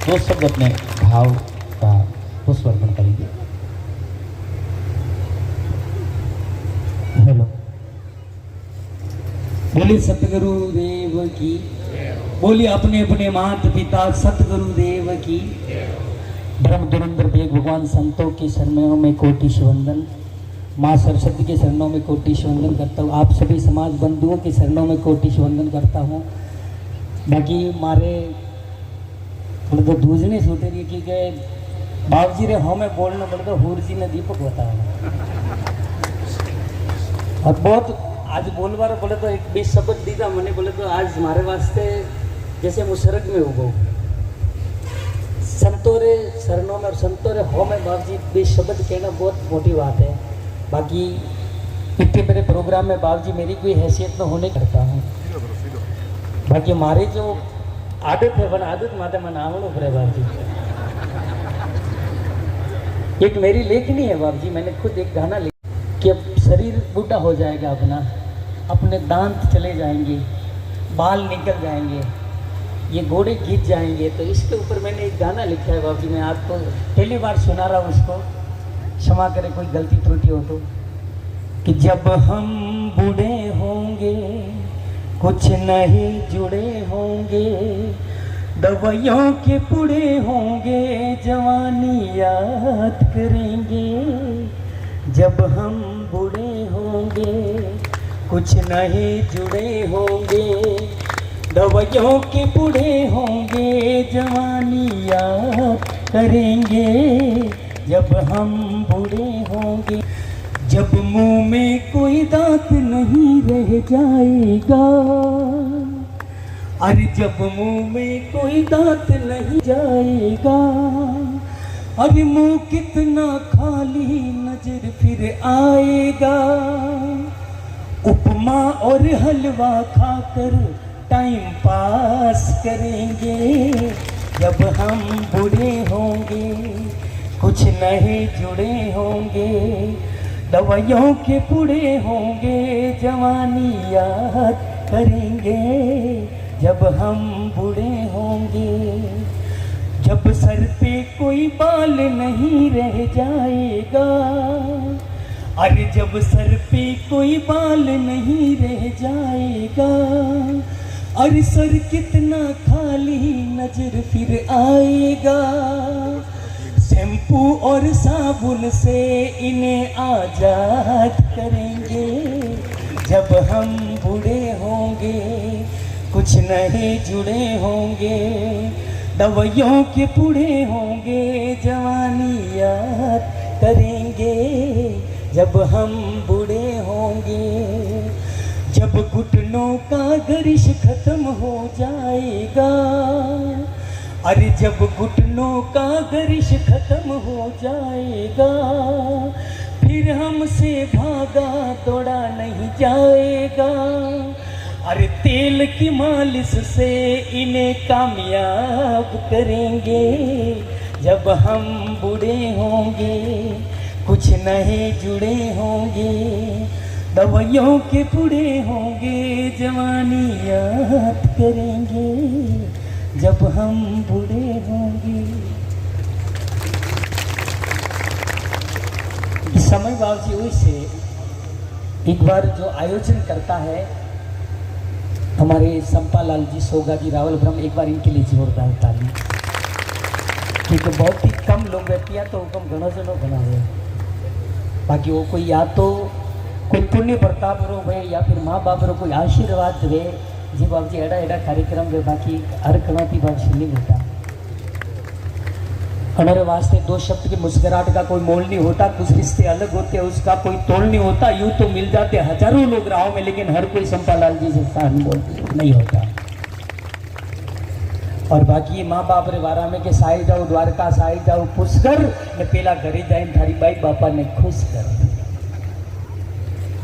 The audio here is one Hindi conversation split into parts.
दो शब्द अपने भाव का पुष्प अर्पण करेंगे। हेलो, बोलिए सतगुरुदेव की, बोलिए अपने अपने माता पिता सतगुरुदेव की। ब्रह्म धुरंधर वेग भगवान संतों के शरणों में कोटि वंदन, माँ सरस्वती के शरणों में कोटि वंदन करता हूँ। आप सभी समाज बंधुओं के शरणों में कोटि वंदन करता हूँ। बाकी मारे थोड़ा तो दूजने छूटे रही क्योंकि बाबूजी रे हमें बोलना पड़ता हूर जी ने दीपक बताया और बहुत आज बोलवार बोले तो एक 20 शब्द दीदा मैंने बोले तो आज हमारे वास्ते जैसे मुशरक में हो संतोरे शरणों में और संतोरे हो में बाबूजी 20 शब्द कहना बहुत मोटी बात है। बाकी इतने मेरे प्रोग्राम में बाबूजी मेरी कोई हैसियत में होने करता हूँ। बाकी हमारी जो आदत है वन आदत माता मन आवणो पड़े बाबूजी। एक मेरी लेखनी है बाबूजी, मैंने खुद एक गाना लिखा कि अब शरीर बूढ़ा हो जाएगा अपना, अपने दांत चले जाएंगे, बाल निकल जाएंगे, ये घोड़े घिस जाएंगे, तो इसके ऊपर मैंने एक गाना लिखा है बाबूजी। मैं आपको पहली बार सुना रहा हूँ, उसको क्षमा करें कोई गलती त्रुटि हो तो। कि जब हम बूढ़े होंगे कुछ नहीं जुड़े होंगे, दवाइयों के पुड़े होंगे, जवानी याद करेंगे। जब हम बूढ़े होंगे कुछ नहीं जुड़े होंगे, दवाइयों के पुड़े होंगे, जवानी याद करेंगे। जब हम बूढ़े होंगे, जब मुंह में कोई दांत नहीं रह जाएगा, अरे जब मुंह में कोई दांत नहीं जाएगा, अरे मुंह कितना खाली नजर फिर आएगा। उपमा और हलवा खाकर टाइम पास करेंगे। जब हम बूढ़े होंगे कुछ नहीं जुड़े होंगे, दवाइयों के पुड़े होंगे, जवानी याद करेंगे। जब हम बूढ़े होंगे, जब सर पे कोई बाल नहीं रह जाएगा, अरे जब सर पे कोई बाल नहीं रह जाएगा, अरे सर कितना खाली नजर फिर आएगा। शैम्पू और साबुन से इन्हें आजाद करेंगे। जब हम बूढ़े होंगे कुछ नहीं जुड़े होंगे, दवाइयों के पुड़े होंगे, जवानी याद करेंगे। जब हम बूढ़े होंगे, जब घुटनों का गरिश खत्म हो जाएगा, अरे जब घुटनों का गरिश खत्म हो जाएगा, फिर हमसे भागा दौड़ा नहीं जाएगा। अरे तेल की मालिश से इन्हें कामयाब करेंगे। जब हम बूढ़े होंगे कुछ नहीं जुड़े होंगे, दवाइयों के पुड़े होंगे, जवानी याद करेंगे। जब हम बूढ़े होंगे। इस समय बाबूजी वैसे एक बार जो आयोजन करता है हमारे संपालाल जी, सोगा जी, रावल ब्रह्म, एक बार इनके लिए जोरदार ताली, क्योंकि बहुत ही कम लोग बैठिया तो हुक्म घणो जनो बना हुए। बाकी वो कोई या तो कोई पुण्य प्रताप रो वे या फिर माँ बाप रो कोई आशीर्वाद वे जी बाबूजी एड़ा एड़ा कार्यक्रम वे, बाकी हर कणोती बाबूजी नहीं मिलता। हमारे वास्ते दो शब्द की मुस्कुराहट का कोई मोल नहीं होता, कुछ रिश्ते अलग होते हैं उसका कोई तोड़ नहीं होता। यूं तो मिल जाते हजारों लोग राहों में, लेकिन हर कोई संपालाल जी से शान नहीं होता। और बाकी माँ बाप रे वारा में के साई जाओ द्वारका, साई जाओ पुष्कर ने पेला घरे जाए थारी बाई बापा ने खुश कर।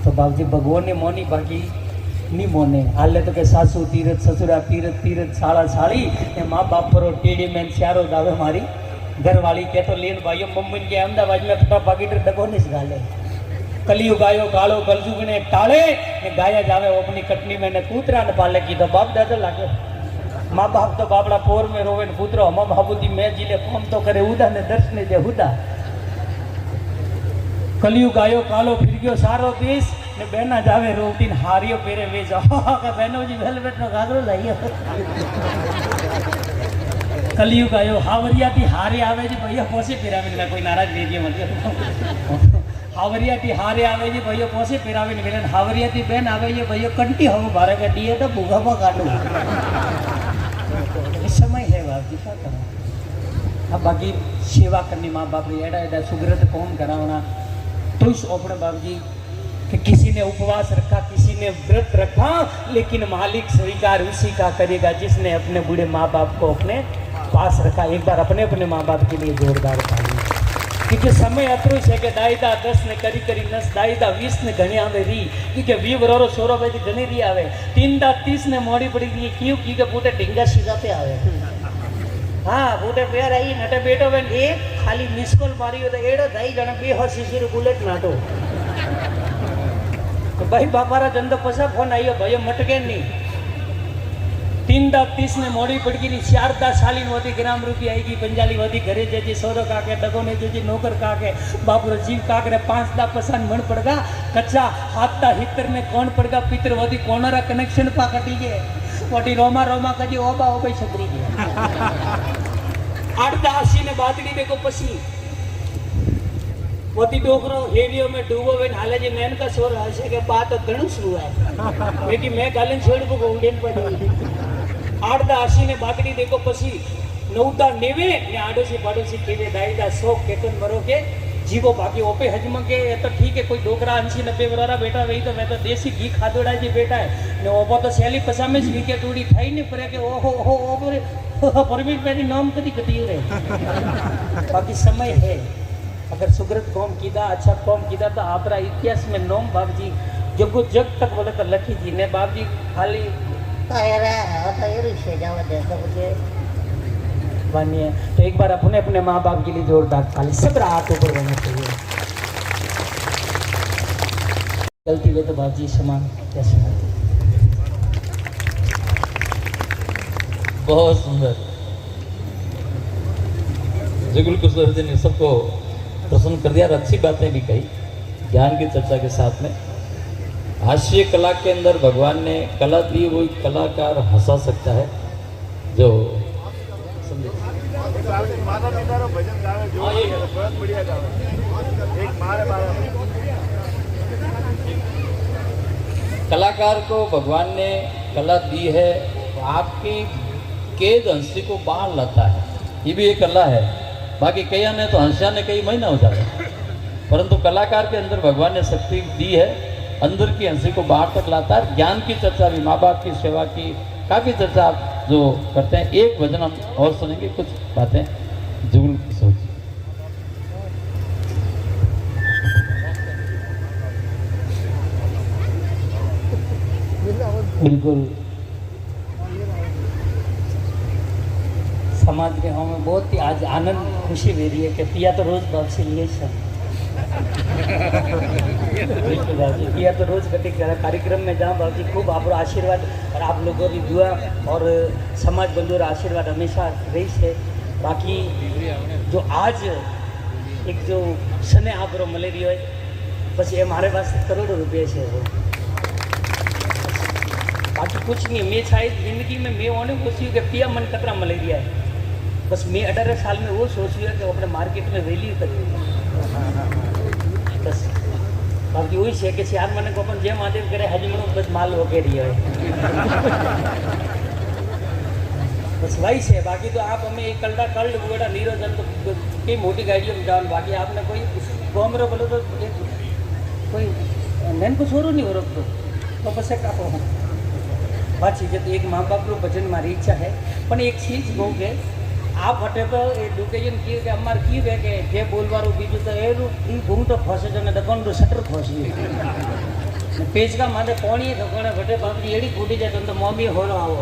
तो बाबूजी भगवान ने मोनी, बाकी नहीं मोने हाले तो के सासू तीरथ, ससुरा तीरथ, तीरथ साला साड़ी ने माँ बाप पर टेढ़ी में स्यारो दावे हमारी घर वाली के तो लेन भाइयों मम्मी के अहमदाबाद में फटा पाकिट डको नहीं गाले कलियु गायो गालो कलजुग ने टाले ने गाया जावे वो अपनी कटनी में ने कूतरा ने पाले की तो बाप दादा लागे माँ बाप तो बापड़ा पोर में रोवे ने पुत्रो हम बाबूजी मैं जिले कौम तो करे उदा ने दर्शने दे हुदा कलयुग आयो कालो फिर गयो सारो देश ने बहना जावे रोवती ने हारियो पेरे वे जाओ का बहनो जी वेलवेट नो घाघरो लाइयो कलयुग आयो हावरिया थी हारे आवे जी भैया पोसे पिरावे ने कोई नाराज लीजिए मत हावरिया थी हारे आवे जी भैया पोसे पिरावे ने मिलन हावरिया थी बहन आवे ये भैया कंटी हम बारे का दिए तो भूखा पा काटू इस समय है बाप जी क्या करो अब बाकी सेवा करनी माँ बाप री एडा एडा सुग्रत कौन करावना तो इस ओपने बाप जी कि किसी ने उपवास रखा किसी ने व्रत रखा लेकिन मालिक स्वीकार उसी का करेगा जिसने अपने बूढ़े माँ बाप को अपने पास रखा। एक बार अपने अपने माँ बाप के लिए जोरदार ताली क्योंकि समय अतरो है कि दायदा 10 ने करी करी नस दायदा 20 ने घणी आवे री क्योंकि 20 वरोरो 16 बजे घणी री आवे 3 दा 30 ने मोड़ी पड़ी गई क्यों क्योंकि बूटे ढींगा सीधा पे आवे हाँ बूटे पेर आई नटे बेटो बेन एक खाली मिस कॉल मारी हो तो एड़ो दाई जने बेहोश सीसी बुलेट नाटो तो भाई बापारा जंदो पसा फोन आयो भाई मटके नहीं 3 दा 30 ने मोड़ी पड़ गई 4 दा सालीन वती ग्राम रूपी आएगी पंजाली वती घरे जेजी सोरो काके डगो ने जेजी नौकर काके बापुरो जीव काके 5 दा पसान मन पड़गा कच्चा हाथ दा हितर ने कौन पड़गा पितर वती कोनरा कनेक्शन पा कटी गए वटी रोमा रोमा कजी ओबा ओबे छतरी गया 8 दा 80 ने बातड़ी देखो पसी वती डोकरो हेलियो में डूबो वे हाले जे नैन का सोर हसे के बात घणु शुरू है लेकिन मैं गालन छोड़ को उड़ेन पड़ी 8 दा 80 ने बातड़ी देखो पसी 9 दा 90 ने आडोसी पाडोसी केवे दाईदा 100 केतन मरो के जीवो बाकी ओपे हजम के तो ठीक है कोई डोकरा 80 90 वरारा बेटा वही तो मैं तो देसी घी खादोड़ा जी बेटा है ने ओपो तो सैली पसा में घी के टूड़ी थाई ने परे के ओहो ओहो परमिट मेरी नाम कदी कती रे बाकी समय है अगर सुग्रत कौम कीदा अच्छा कौम कीदा तो आपरा इतिहास में नोम बाप जी जब जग तक बोले तो लखी जी ने बाप जी खाली मानिए तो एक बार अपने अपने माँ बाप के लिए जोरदार ताली सब हाथ ऊपर होना चाहिए गलती हुई तो बाप जी समान कैसे बहुत सुंदर जुगुल कुशल जी ने सबको प्रसन्न कर दिया और अच्छी बातें भी कही ज्ञान की चर्चा के साथ में हास्य कला के अंदर भगवान ने कला दी वही कलाकार हंसा सकता है जो कलाकार को भगवान ने कला दी है तो आपकी केद हंसी को बाहर लाता है ये भी एक कला है। बाकी कई ने तो हंसिया ने कई महीना हो जाता परंतु कलाकार के अंदर भगवान ने शक्ति दी है अंदर की हंसी को बाहर तक लाता है। ज्ञान की चर्चा भी माँ बाप की सेवा की काफ़ी चर्चा आप जो करते हैं। एक भजन हम और सुनेंगे कुछ बातें जुगुल सोचिए। बिल्कुल समाज के गाँव में बहुत ही आज आनंद खुशी दे रही है कि पिया तो रोज बाप से लिए सब पिया तो रोज कटी कार्यक्रम में जहाँ बाबू जी खूब आप आशीर्वाद और आप लोगों की दुआ और समाज बंधु आशीर्वाद हमेशा रही है। बाकी जो आज एक जो सने आप मलेरिया है बस ये हमारे पास करोड़ों रुपये से वो बाकी कुछ नहीं। मैं शायद जिंदगी में मैं होने कोशिश कि पिया मन कतरा मलेरिया है बस मैं 18 साल में वो सोच रही है कि अपने मार्केट में वैल्यू करी बस बाकी वही है कि सियार मन को अपन जय महादेव करे हजमणो बस माल हो के रही है बस वही है। बाकी तो आप हमें एक कलडा कल्ड बुगड़ा नीरो जन तो कई मोटी गाड़ियों में जान बाकी आपने कोई गोमरो बोलो तो कोई नैन को छोरो नहीं हो रख तो बस एक आप बात चीज़ तो एक माँ बाप को भजन मारी इच्छा है पर एक चीज कहूँ के आप हटे तो एडुकेशन किए कि अमार की वे के जे बोलवारो बीजू तो ए घूम तो फसे जो दकोन तो शटर फसी पेज का माथे पानी तो कोने बटे बाप जी एड़ी फूटी जाए तो मम्मी हो रहा हो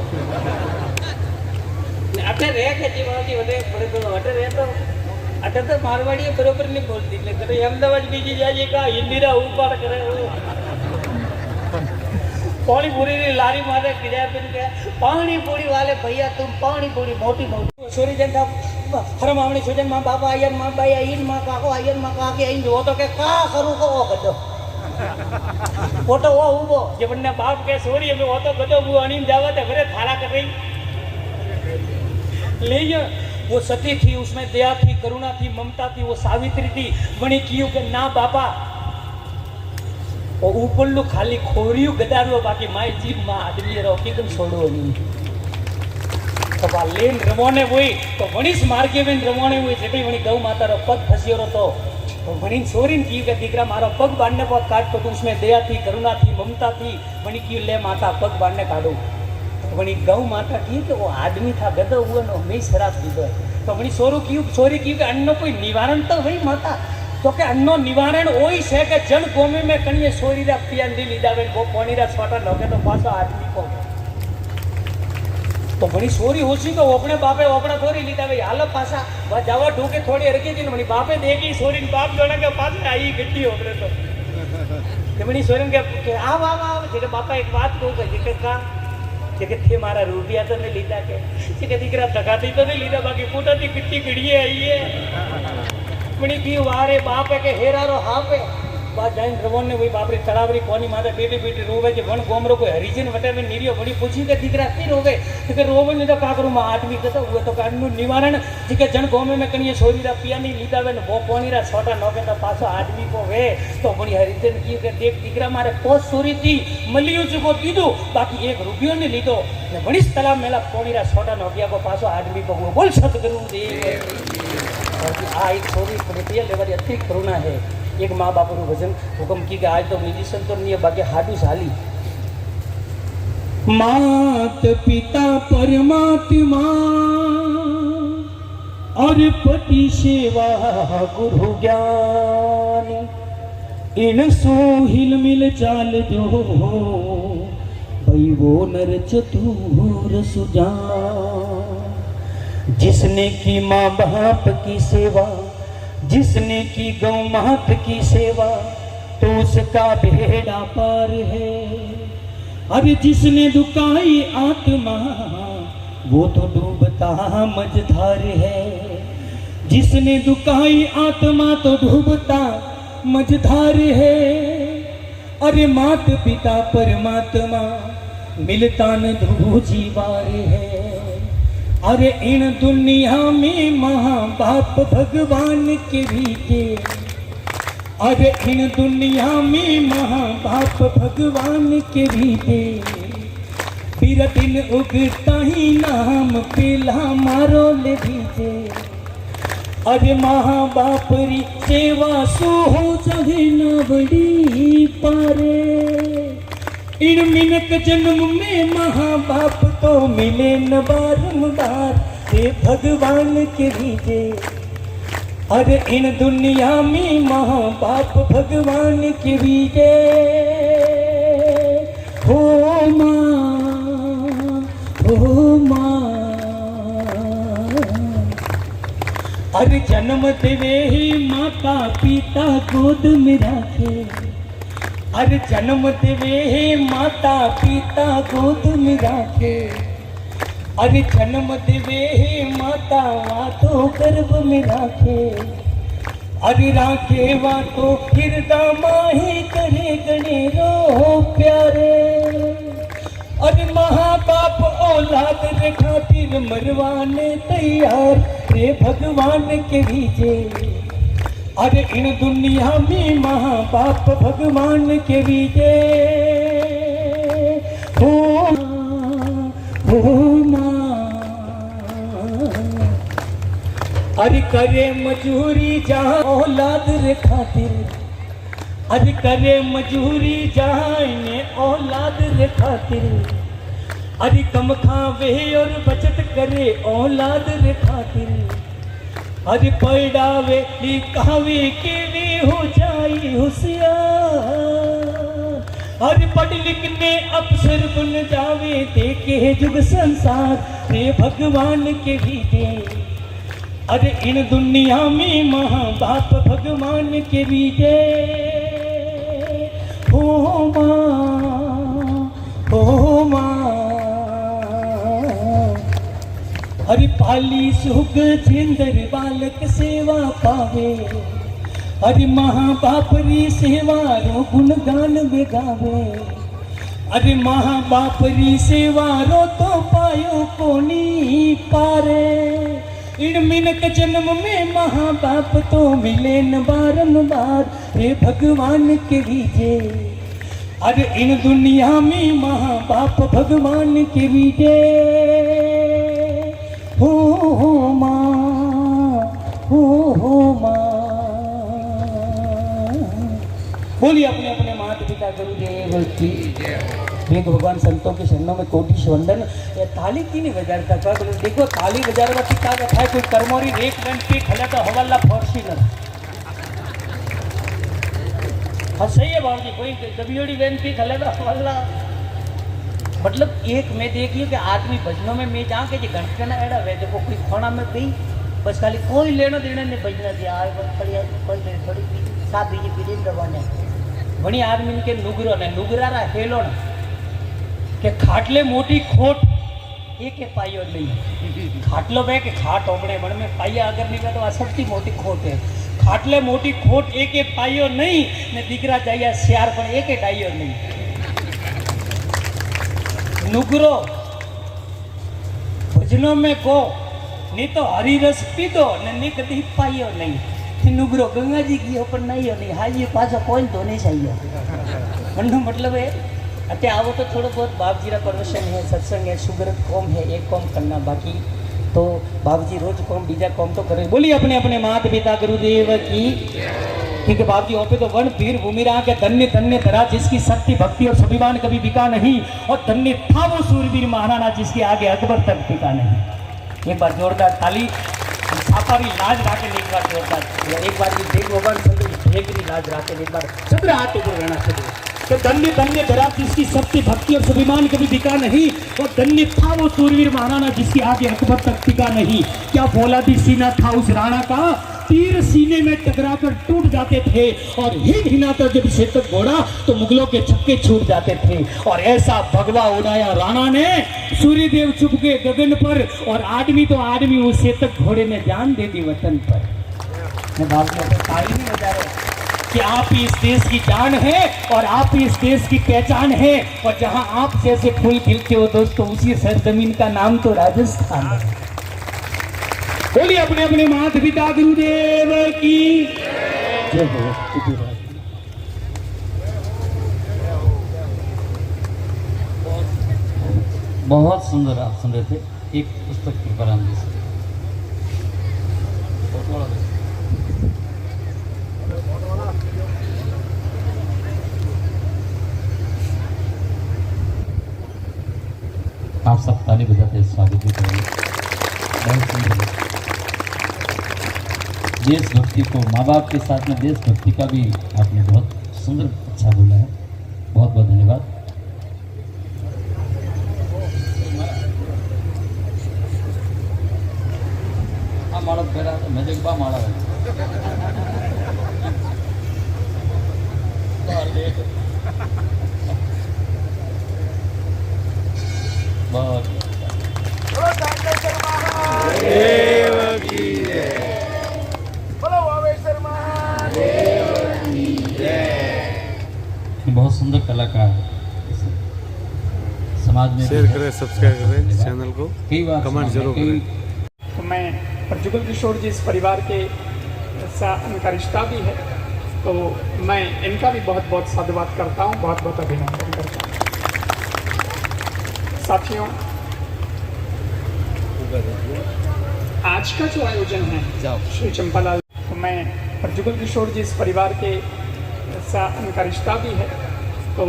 अटे रे के जी बाजी बटे बड़े तो अटे रे तो अटे तो मारवाड़ी बरोबर नहीं बोलती लेकिन अहमदाबाद बीजी जाए का हिंदी रा ऊपर करे पानी पूरी री लारी मारे गिरा फिर गया पानी पूरी वाले भैया तुम पानी पूरी मोटी मोटी सूरी जनता हर मामले सुजन मां बाबा आयन मां बाई आइन मां काको आयन मां काके आइन जो तो के का करू को गदो वो तो वो उबो जबने बाप के सोरी में वो तो गदो वो अनीम जावा ते घरे थारा कर रही ले वो सती थी, उसमें दया थी, करुणा थी, ममता थी, वो सावित्री थी। वणी कियो के ना बापा और ऊपरलू खाली खोरियो गदारो बाकी माय जीव मां आदमी रो किदम छोड़ो नहीं तो बा लेन रमोने हुई तो वणीस मार्गे में रमोने हुई जेटी वणी गौ माता रो पग फसियो रो तो वणी सोरीन की के दीकरा मारो पग बांधने को काट तो उसमें दया थी, करुणा थी, ममता थी। वणी की ले माता पग बांधने काढो वणी गौ माता की कि वो आदमी था गदो हुआ नो मैं शराब दीदो तो वणी सोरी की के अन्न कोई निवारण तो वही माता तो के अन्नो निवारण ओई छे के जन गोमे में कणिए सोरी रा पियांदी लीदावे वो कोणी रा छोटा नोके तो पाछो आदमी को तो वणी सोरी होसी तो ओपणे बापे ओपड़ा थोड़ी लीदावे हालो पासा वा जावा ढूके थोड़ी अरके दिन वणी बापे देखी सोरी बाप जोणे के पाछे आई गड्डी ओपरे तो के वणी सोरी के आव आव आव जेके बापा एक बात कहू के का કે તે મારા રૂપિયા તો નહીં લીધા કે દીકરા ધગાતી તો નહીં લીધા બાકી ફૂટાતી પીટી કીડીએ આવીએ મણી કી વારે બાપે કે હેરારો હાપે બા જાઈન રવોને વઈ બાપરી તળાવરી કોની માથે બેટી બેટી રોવે છે વણ ગોમરો કોઈ હરિજન વટાવે નીરિયો વણી પૂછી કે દીકરા કી રોવે કે રોવે ને તો કાકરું માં આદમી કતો हुए तो कानून निवारण जी के जन गोमे में कणिए छोरी रा पिया नहीं लीधा वे वो कोनी रा छोटा नोके तो पाछो आदमी को वे तो वणी हरिजन की के देख दीकरा मारे पोस सोरी थी मलियो जो दीदो बाकी एक रुपयो ने लीधो ने वणीस तलाब मेला कोनी रा छोटा नोकिया को पाछो आदमी को बोल सतगुरु देव और आ एक छोरी प्रीतिया लेवरी अति करुणा है एक माँ बाप रू भजन हुक्म की के आज तो निजी संतो नहीं बाकी हाडू साली मात पिता परमात्मा और पति सेवा गुरु ज्ञान इन सो हिल मिल चाल जो भाई वो नर चतुर सुजान जिसने की माँ बाप की सेवा जिसने की गौ मात की सेवा तो उसका बेड़ा पार है। अरे जिसने दुकाई आत्मा वो तो डूबता मझधार है। जिसने दुकाई आत्मा तो डूबता मझधार है। अरे मात पिता परमात्मा मिलता न दूजी बार है। अरे इन दुनिया में माँ बाप भगवान के बीते। अरे इन दुनिया में माँ बाप भगवान के बीते। फिर दिन उगता ही नाम पेला मारो ले दीजे। अरे माँ बाप री सेवा सो हो चाहे न बड़ी पारे। इन मिनक जन्म में माँ बाप तो मिले न बारंबार हे भगवान के बीजे। अरे इन दुनिया में माँ बाप भगवान के बीजे। हो माँ अरे जन्म देवे ही माता पिता गोद में राखे। अरे जन्म देवे हे माता पिता गोद में राखे। अरे जन्म देवे हे माता वातो गर्भ में राखे। अरे राखे वातो हृदय माही करे गणे रो प्यारे। अरे महाबाप औलाद रे खातिर मरवाने तैयार रे भगवान के बीजे। अरे इन दुनिया में माँ बाप भगवान के बीजे। हो माँ अरे करे मजूरी जहाँ औलाद रे खातिर। अरे करे मजूरी जहाँ इन्हें औलाद रे खातिर। अरे कम खावे और बचत करे औलाद रे खातिर। अरे पढ़ावे लिखावे के वे हो जाई होशियार। अरे पढ़ लिखने अफसर बन जावे देखे जुग संसार रे भगवान के बीजे। अरे इन दुनिया में माँ बाप भगवान के बीजे। हो माँ हो माँ हरि पाली सुख जिंदर बालक सेवा पावे हरि माँ बाप री सेवा रो गुणगान बेगावे अरे माँ बाप री सेवा रो तो पायो कोनी पारे इन मिनक जन्म में माँ बाप तो मिले न बारंबार हे भगवान के रीजे अरे इन दुनिया में माँ बाप भगवान के रीजे हो माँ हो माँ बोलिए अपने अपने माता पिता गुरुदेव की एक भगवान संतों के शरणों में कोटि वंदन ये ताली की नहीं बजाता का देखो ताली बजारवा की का कथा कोई कर्मोरी रेक रंग पे खला तो हवाला फोर्सी न हाँ सही है बाबू जी कोई कबियोड़ी वैन पे खला तो हवाला मतलब एक मैं देखिए कि आदमी भजनों में मैं जाऊँ कि जो घंटे ना एड़ा वे देखो कोई खोना में गई बस खाली कोई लेना देना नहीं भजना दिया आए बस खड़ी कोई थोड़ी साथ बीजे पीड़े दबाने वही आदमी के नुगरो ने नुगरा रा हेलो ना के खाटले मोटी खोट एक पाइयो नहीं खाटलो वे के खाट ओबड़े बड़ में पाइया अगर नहीं तो आ सबसे मोटी खोट है खाटले मोटी खोट एक पाइयो नहीं ने दीकरा जाइया श्यार पर एक डाइयो नहीं नुगरो भजनों में को नहीं तो हरी रस पी दो नहीं कभी पाइयो नहीं नुगरो गंगा जी की ऊपर नहीं हो नहीं हाँ ये पास कोई तो नहीं चाहिए मनु मतलब है अत्य आवो तो थोड़ा बहुत बाप जी का परमिशन है सत्संग है सुगरत कौम है एक कौम करना बाकी तो बाप जी रोज कौम बीजा कौम तो करें बोलिए अपने अपने माता पिता गुरुदेव की क्योंकि बाप जी पे तो वन वीर भूमि रहा के धन्य धन्य धरा जिसकी शक्ति भक्ति और स्वाभिमान कभी बिका नहीं और धन्य था वो सूरवीर महाराणा जिसके आगे अकबर तक बिका नहीं एक बार जोरदार ताली छापारी लाज राके एक बार जोरदार एक बार ये देख भगवान संत एक लाज राके एक बार चंद्र हाथ ऊपर रहना चाहिए तो धन्य धन्य धरा जिसकी शक्ति भक्ति और स्वाभिमान कभी बिका नहीं और धन्य था वो सूरवीर महाराणा जिसके आगे अकबर तक बिका नहीं क्या फौलादी सीना था उस राणा का तीर सीने में टकराकर टूट जाते थे और हिल हिलाता जब शेतक घोड़ा तो मुगलों के छक्के छूट जाते थे और ऐसा भगवा उड़ाया राणा ने सूर्यदेव चुप के गगन पर और आदमी तो आदमी उस शेतक घोड़े ने जान दे दी वतन पर मैं बात में तो ताली नहीं बजा रहे कि आप ही इस देश की जान है और आप ही इस देश की पहचान है और जहां आप जैसे फूल खिलते हो दोस्तों उसी सरजमीन का नाम तो राजस्थान है बोलिए अपने अपने माता पिता गुरुदेव की जय हो बहुत सुंदर आप सुन रहे थे एक पुस्तक के बरामदे से आप सब ताली बजाते स्वागत भी करेंगे बहुत सुंदर देशभक्ति को माँ बाप के साथ में देशभक्ति का भी आपने बहुत सुंदर अच्छा बोला है बहुत बहुत धन्यवाद माड़ा फेरा मैं एक बार माड़ा बहुत बहुत सुंदर कलाकार समाज में शेयर करें सब्सक्राइब करें चैनल को कई बार कमेंट जरूर करें तो मैं प्रज्वल किशोर जी इस परिवार के साथ उनका रिश्ता भी है तो मैं इनका भी बहुत बहुत साधुवाद करता हूँ बहुत बहुत अभिनंदन करता हूँ साथियों आज का जो आयोजन है श्री चंपालाल तो मैं प्रज्वल किशोर जी इस परिवार के साथ उनका रिश्ता भी है तो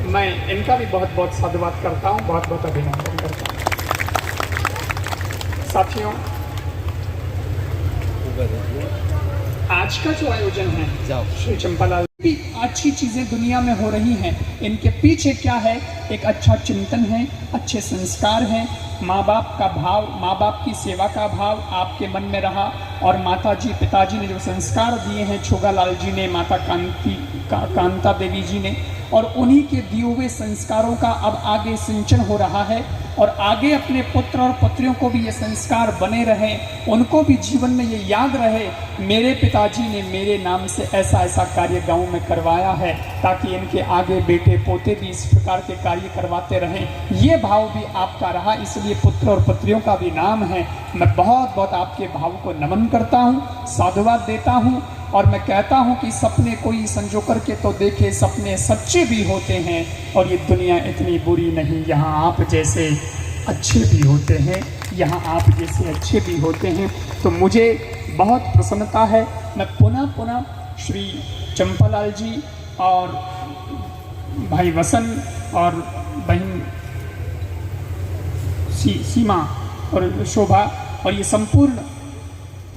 मैं इनका भी बहुत बहुत साधुवाद करता हूँ बहुत बहुत अभिनंदन करता हूँ साथियों आज का जो आयोजन है श्री चंपालाल भी अच्छी चीज़ें दुनिया में हो रही हैं इनके पीछे क्या है एक अच्छा चिंतन है अच्छे संस्कार हैं माँ बाप का भाव माँ बाप की सेवा का भाव आपके मन में रहा और माता जी पिताजी ने जो संस्कार दिए हैं छोगालाल जी ने माता कांता देवी जी ने और उन्हीं के दिए हुए संस्कारों का अब आगे सिंचन हो रहा है और आगे अपने पुत्र और पुत्रियों को भी ये संस्कार बने रहें, उनको भी जीवन में ये याद रहे मेरे पिताजी ने मेरे नाम से ऐसा ऐसा कार्य गांव में करवाया है, ताकि इनके आगे बेटे पोते भी इस प्रकार के कार्य करवाते रहें। ये भाव भी आपका रहा, इसलिए पुत्र और पुत्रियों का भी नाम है। मैं बहुत बहुत आपके भाव को नमन करता हूँ, साधुवाद देता हूँ और मैं कहता हूँ कि सपने कोई संजो करके तो देखे, सपने सच्चे भी होते हैं और ये दुनिया इतनी बुरी नहीं। यहाँ आप जैसे अच्छे भी होते हैं, यहाँ आप जैसे अच्छे भी होते हैं। तो मुझे बहुत प्रसन्नता है। मैं पुनः श्री चंपालाल जी और भाई वसंत और बहन सीमा और शोभा और ये संपूर्ण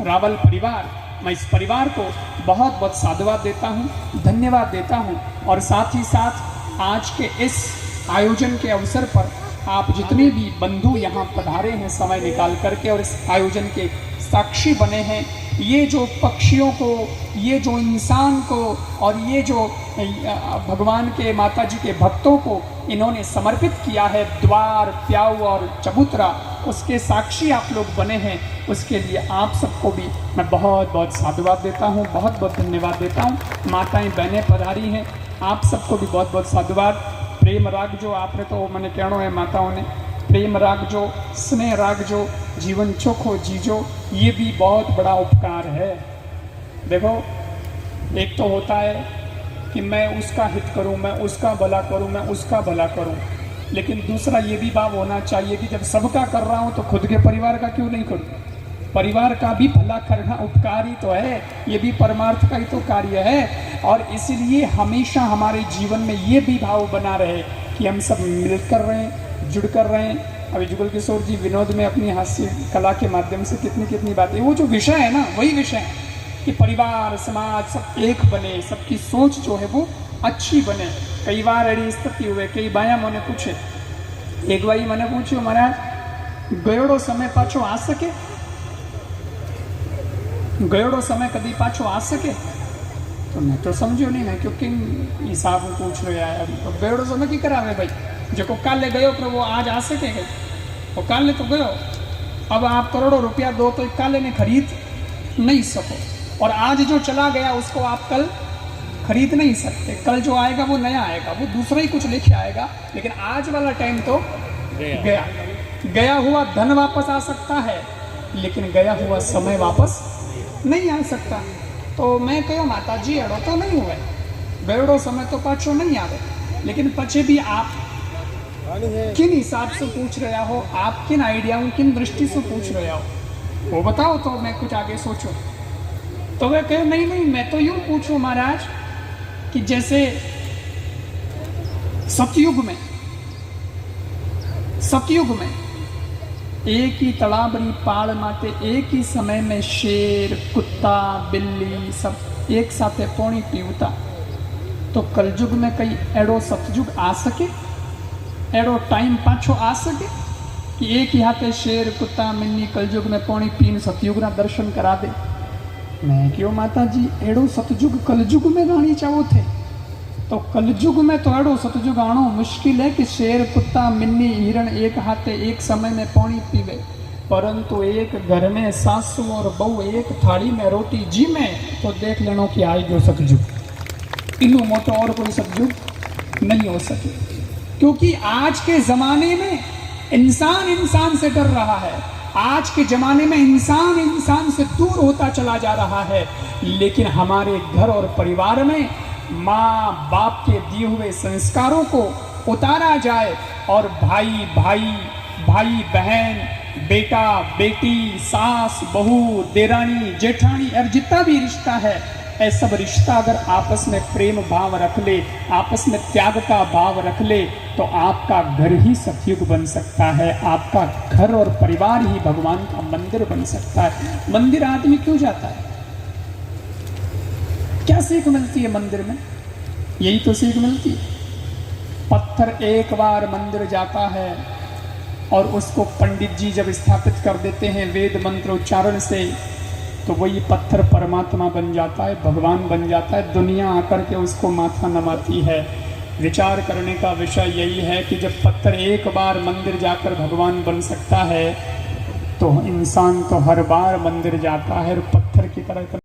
रावल परिवार, मैं इस परिवार को बहुत बहुत साधुवाद देता हूँ, धन्यवाद देता हूँ। और साथ ही साथ आज के इस आयोजन के अवसर पर आप जितने भी बंधु यहाँ पधारे हैं समय निकाल करके और इस आयोजन के साक्षी बने हैं, ये जो पक्षियों को, ये जो इंसान को और ये जो भगवान के माता जी के भक्तों को इन्होंने समर्पित किया है, द्वार, प्याऊ और चबूतरा, उसके साक्षी आप लोग बने हैं। उसके लिए आप सबको भी मैं बहुत बहुत साधुवाद देता हूँ, बहुत बहुत धन्यवाद देता हूँ। माताएं बहनें पधारी हैं, आप सबको भी बहुत बहुत साधुवाद। प्रेम राग जो आपने तो मैंने कहना है माताओं ने, प्रेम राग जो, स्नेह राग जो, जीवन चोखो जीजो, ये भी बहुत बड़ा उपकार है। देखो, एक तो होता है कि मैं उसका हित करूं, मैं उसका भला करूं, मैं उसका भला करूं, लेकिन दूसरा ये भी भाव होना चाहिए कि जब सबका कर रहा हूं तो खुद के परिवार का क्यों नहीं करूं। परिवार का भी भला करना उपकार ही तो है, ये भी परमार्थ का ही तो कार्य है। और इसलिए हमेशा हमारे जीवन में ये भी भाव बना रहे कि हम सब मिलकर रहें, जुड़कर रहें। अभी जुगल किशोर जी विनोद में अपनी हास्य कला के माध्यम से कितनी कितनी बातें, वो जो विषय है ना, वही विषय है कि परिवार समाज सब एक बने, सबकी सोच जो है वो अच्छी बने। कई बार अड़ी स्थिति हुए, कई बाया मैंने पूछे, एक बाई मैंने पूछ्યું महाराज गयोड़ो समय पाछो आ सके, गयोड़ो समय कभी पाछो आ सके? तो मैं तो समझो नहीं, मैं क्योंकि हिसाब में पूछ रहे आया। तो गयोड़ो समय की करावे भाई, जो काले गयो पर वो आज आ सके गई, वो काले तो गयो। अब आप करोड़ों रुपया दो तो काले ने खरीद नहीं सको, और आज जो चला गया उसको आप कल खरीद नहीं सकते। कल जो आएगा वो नया आएगा, वो दूसरा ही कुछ लेके आएगा, लेकिन आज वाला टाइम तो गया। गया हुआ धन वापस आ सकता है, लेकिन गया हुआ समय वापस नहीं आ सकता। तो मैं कहो माता जी अड़ो तो नहीं हुए, गयोड़ो समय तो पाछो नहीं आवे, लेकिन पछे भी आप किन हिसाब से पूछ रहे हो, आप किन आइडियाओं, किन दृष्टि से पूछ रहे हो, वो बताओ तो मैं कुछ आगे सोचूं। तो वे कहे नहीं नहीं, मैं तो यूं पूछूं महाराज कि जैसे सतयुग में एक ही तड़ाबरी पाल माते एक ही समय में शेर, कुत्ता, बिल्ली सब एक साथ पानी पीवता, तो कलयुग में कई एड़ो सतयुग आ सके, एड़ो टाइम पाछो आ सके कि एक ही हाथे शेर, कुत्ता, मिन्नी कलयुग में पानी पीन सतयुग ना दर्शन करा दे? मैं क्यों माता जी एड़ो सतयुग कलयुग में रानी चाहो थे, तो कलयुग में तो एड़ो सतयुग आनो मुश्किल है कि शेर, कुत्ता, मिन्नी, हिरण एक हाथे एक समय में पानी पीवे, परंतु एक घर में सासू और बहू एक थाली में रोटी जी में, तो देख लेनो कि आई गयो सतयुग। इनो मोटो और कोई सतयुग नहीं हो सके, क्योंकि आज के जमाने में इंसान से डर रहा है, आज के जमाने में इंसान से दूर होता चला जा रहा है। लेकिन हमारे घर और परिवार में माँ बाप के दिए हुए संस्कारों को उतारा जाए और भाई बहन, बेटा बेटी, सास बहू, देरानी जेठानी और जितना भी रिश्ता है, ऐसा सब रिश्ता अगर आपस में प्रेम भाव रख ले, आपस में त्याग का भाव रख ले, तो आपका घर ही सतयुग बन सकता है, आपका घर और परिवार ही भगवान का मंदिर बन सकता है। मंदिर आदमी क्यों जाता है? क्या सीख मिलती है मंदिर में? यही तो सीख मिलती है। पत्थर एक बार मंदिर जाता है और उसको पंडित जी जब स्थापित कर देते हैं वेद मंत्र उच्चारण से, तो वही पत्थर परमात्मा बन जाता है, भगवान बन जाता है। दुनिया आकर के उसको माथा नमाती है। विचार करने का विषय यही है कि जब पत्थर एक बार मंदिर जाकर भगवान बन सकता है तो इंसान तो हर बार मंदिर जाता है और पत्थर की तरह